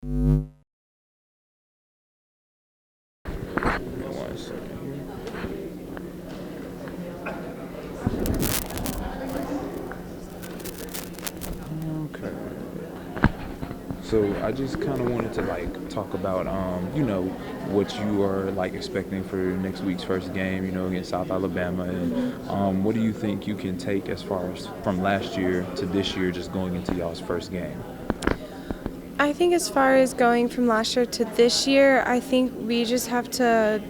One second here. Okay. So I just kind of wanted to like talk about, what you are like expecting for next week's first game, against South Alabama, and what do you think you can take as far as from last year to this year, just going into y'all's first game? I think as far as going from last year to this year, I think we just have to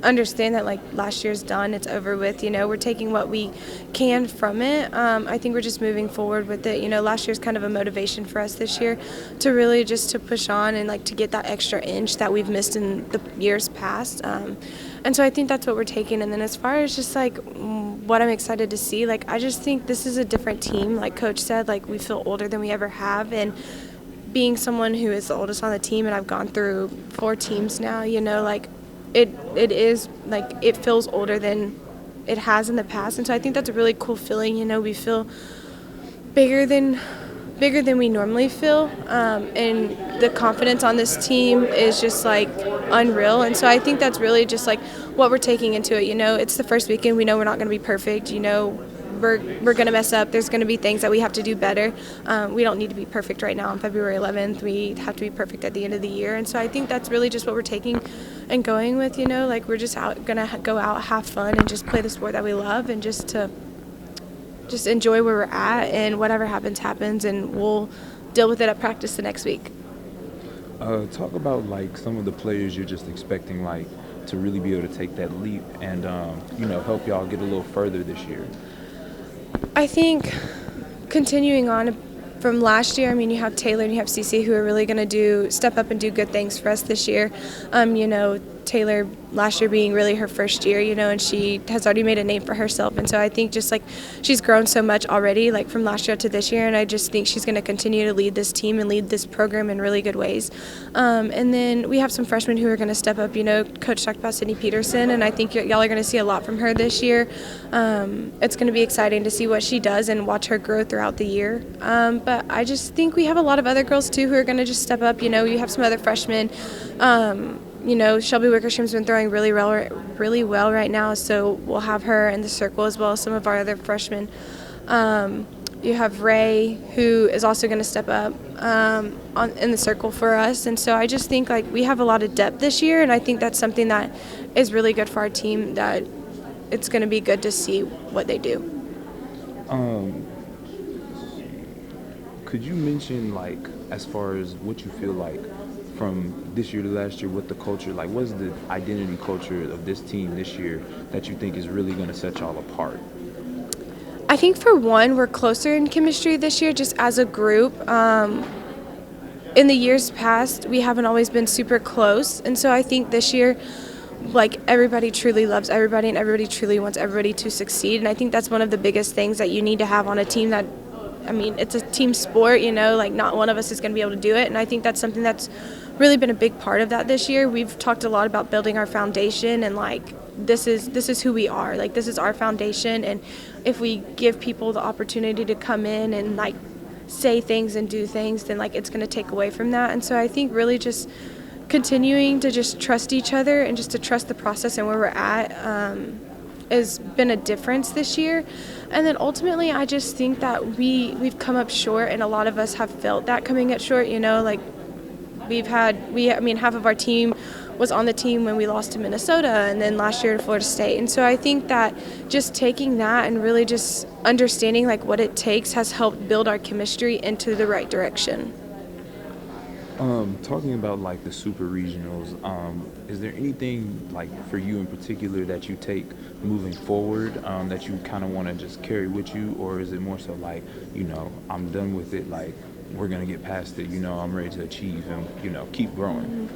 understand that like last year's done, it's over with. We're taking what we can from it. I think we're just moving forward with it. Last year's kind of a motivation for us this year to really just to push on and like to get that extra inch that we've missed in the years past. And so I think that's what we're taking. And then as far as just like what I'm excited to see, like I just think this is a different team. Like Coach said, like we feel older than we ever have, and being someone who is the oldest on the team, and I've gone through 4 teams now, like it is like it feels older than it has in the past, and so I think that's a really cool feeling. We feel bigger than we normally feel, and the confidence on this team is just like unreal. And so I think that's really just like what we're taking into it. It's the first weekend. We know we're not going to be perfect. We're going to mess up. There's going to be things that we have to do better. We don't need to be perfect right now on February 11th. We have to be perfect at the end of the year. And so I think that's really just what we're taking and going with, like we're just going to go out, have fun, and just play the sport that we love, and just enjoy where we're at, and whatever happens, happens, and we'll deal with it at practice the next week. Talk about like some of the players you're just expecting like to really be able to take that leap and help y'all get a little further this year. I think continuing on from last year, you have Taylor and you have Cece who are really going to step up and do good things for us this year. Taylor last year being really her first year, and she has already made a name for herself. And so I think just like she's grown so much already, like from last year to this year, and I just think she's going to continue to lead this team and lead this program in really good ways. And then we have some freshmen who are going to step up. Coach talked about Sydney Peterson, and I think y'all are going to see a lot from her this year. It's going to be exciting to see what she does and watch her grow throughout the year. But I just think we have a lot of other girls too who are going to just step up. You have some other freshmen. Shelbi Wickersham's been throwing really well right now, so we'll have her in the circle as well as some of our other freshmen. You have Ray, who is also going to step up in the circle for us, and so I just think like we have a lot of depth this year, and I think that's something that is really good for our team. That it's going to be good to see what they do. Could you mention like as far as what you feel like from this year to last year, what the culture, like what is the identity culture of this team this year that you think is really going to set y'all apart? I think for one, we're closer in chemistry this year just as a group. In the years past, we haven't always been super close, and so I think this year, like everybody truly loves everybody and everybody truly wants everybody to succeed, and I think that's one of the biggest things that you need to have on a team that, it's a team sport, like not one of us is going to be able to do it, and I think that's something that's really been a big part of that this year. We've talked a lot about building our foundation, and like this is who we are. Like this is our foundation, and if we give people the opportunity to come in and like say things and do things, then like it's going to take away from that. And so I think really just continuing to just trust each other and just to trust the process and where we're at has been a difference this year. And then ultimately I just think that we've come up short, and a lot of us have felt that coming up short. Like half of our team was on the team when we lost to Minnesota, and then last year to Florida State. And so I think that just taking that and really just understanding like what it takes has helped build our chemistry into the right direction. Talking about like the super regionals, is there anything like for you in particular that you take moving forward that you kind of want to just carry with you, or is it more so like, I'm done with it, like we're going to get past it, I'm ready to achieve and, keep growing?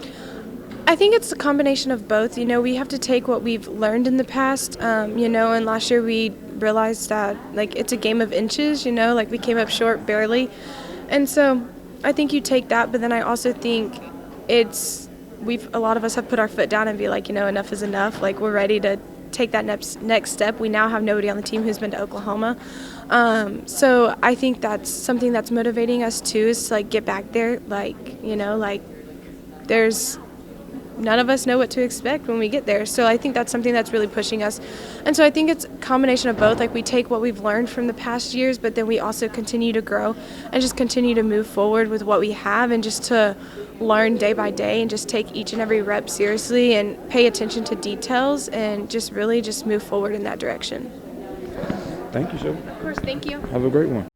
I think it's a combination of both. We have to take what we've learned in the past, and last year we realized that like it's a game of inches, like we came up short barely. And so I think you take that, but then I also think a lot of us have put our foot down and be like, enough is enough. Like we're ready to take that next step. We now have nobody on the team who's been to Oklahoma. So I think that's something that's motivating us too, is to like get back there. Like, you know, like there's none of us know what to expect when we get there. So I think that's something that's really pushing us. And so I think it's a combination of both. Like we take what we've learned from the past years, but then we also continue to grow and just continue to move forward with what we have and just to learn day by day and just take each and every rep seriously and pay attention to details and just really just move forward in that direction. Thank you, Shelbi. Of course, thank you. Have a great one.